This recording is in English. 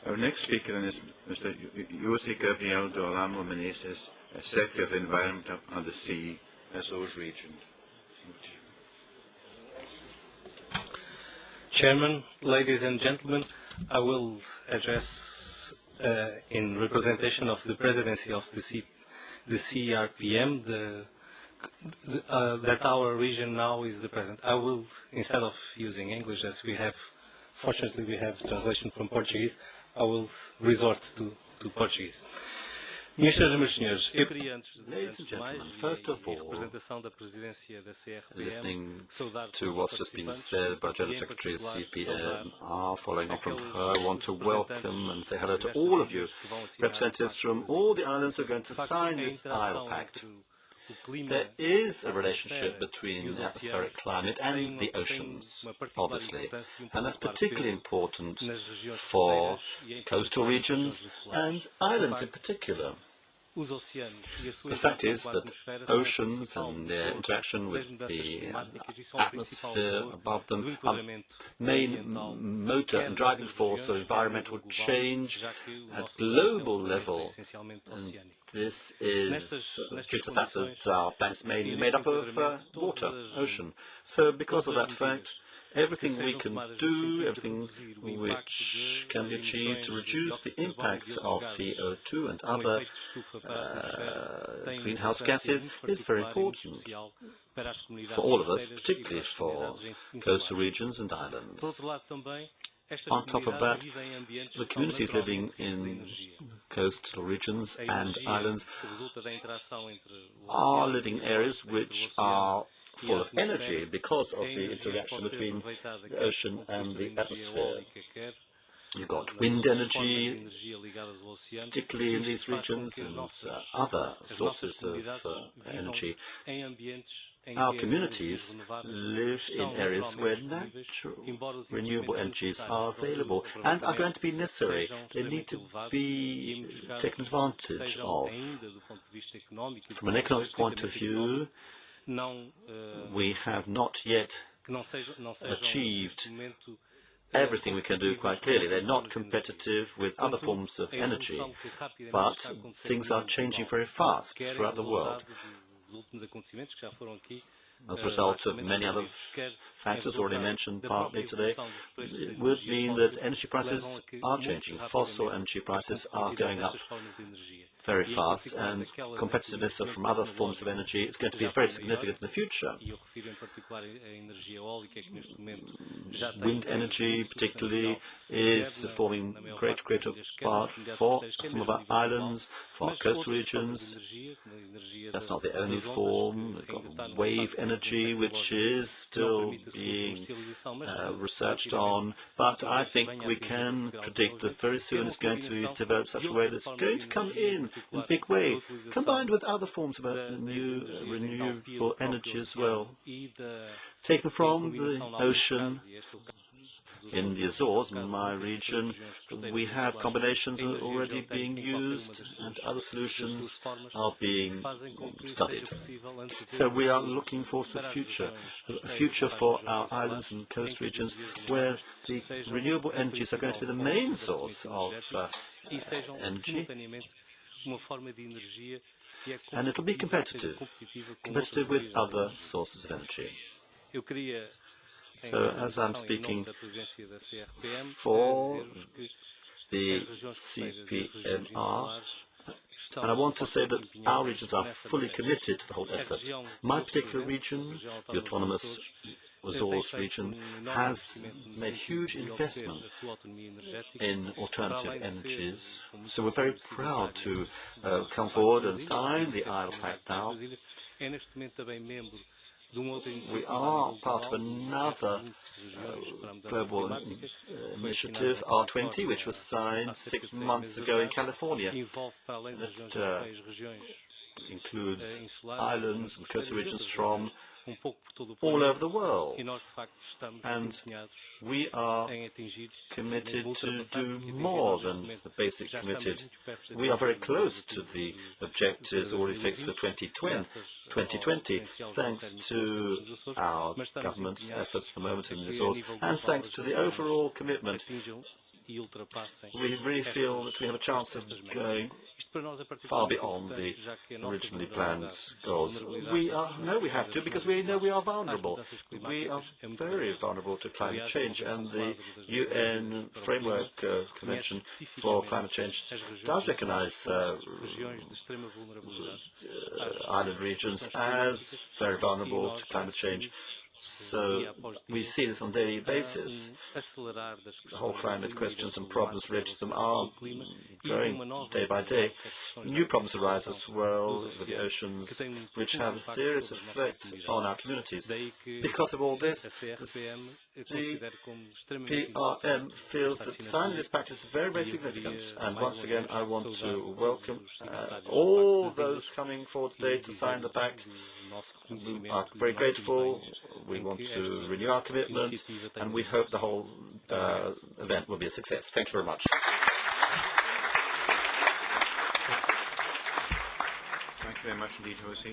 Our next speaker is Mr. José Gabriel do Alamo Meneses, Secretary of the Environment on the Sea, Azores region. Chairman, ladies and gentlemen, I will address in representation of the presidency of the CRPM that our region now is the present. I will, instead of using English, as fortunately we have translation from Portuguese, I will resort to Portuguese. Ladies and gentlemen, first of all, listening to what's just been said by General Secretary of CPM, following on from her, I want to welcome and say hello to all of you, representatives from all the islands who are going to sign this Isle Pact. There is a relationship between the atmospheric climate and the oceans, obviously, and that's particularly important for coastal regions and islands in particular. The fact is that oceans and their interaction with the atmosphere above them are the main motor and driving force of environmental change at global level. And this is due to the fact that our planet is mainly made up of water, ocean. So because of that fact, everything we can do, everything which can be achieved to reduce the impact of CO2 and other greenhouse gases is very important for all of us, particularly for coastal regions and islands. On top of that, the communities living in coastal regions and islands are living areas which are full of energy because of the interaction between the ocean and the atmosphere. You've got wind energy, particularly in these regions, and other sources of energy. Our communities live in areas where natural renewable energies are available and are going to be necessary. They need to be taken advantage of. From an economic point of view, we have not yet achieved everything we can do quite clearly. They're not competitive with other forms of energy, but things are changing very fast throughout the world. As a result of many other factors already mentioned partly today, it would mean that energy prices are changing. Fossil energy prices are going up very fast, and competitiveness from other forms of energy is going to be very significant in the future. Wind energy, particularly, is forming greater part for some of our islands, for our coastal regions. That's not the only form. We've got wave energy, which is still being researched on, but I think we can predict that very soon it's going to be developed such a way that it's going to come in a big way, combined with other forms of new renewable energy as well, taken from the ocean. In the Azores, in my region, we have combinations already being used and other solutions are being studied. So we are looking forward to a future for our islands and coast regions where the renewable energies are going to be the main source of energy, and it will be competitive with other sources of energy. So, as I'm speaking for the CPMR, and I want to say that our regions are fully committed to the whole effort. My particular region, the autonomous Azores region, has made huge investment in alternative energies. So we're very proud to come forward and sign the Isle Pact now. We are part of another global initiative, R20, which was signed 6 months ago in California. That includes islands and coastal regions from all over the world. And we are committed to do more than the basic committed. We are very close to the objectives already fixed for 2020, thanks to our government's efforts for the moment in the Azores, and thanks to the overall commitment we really feel that we have a chance of going far beyond the originally planned goals. We know we have to, because we know we are vulnerable. We are very vulnerable to climate change, and the UN Framework Convention for Climate Change does recognize island regions as very vulnerable to climate change. So we see this on a daily basis. The whole climate questions and problems related to them are growing day by day. New problems arise as well with the oceans, which have a serious effect on our communities. Because of all this, the CPRM feels that signing this pact is very, very significant. And once again, I want to welcome all those coming forward today to sign the pact. We are very grateful. We want to renew our commitment, and we hope the whole event will be a success. Thank you very much. Thank you very much indeed, Jose.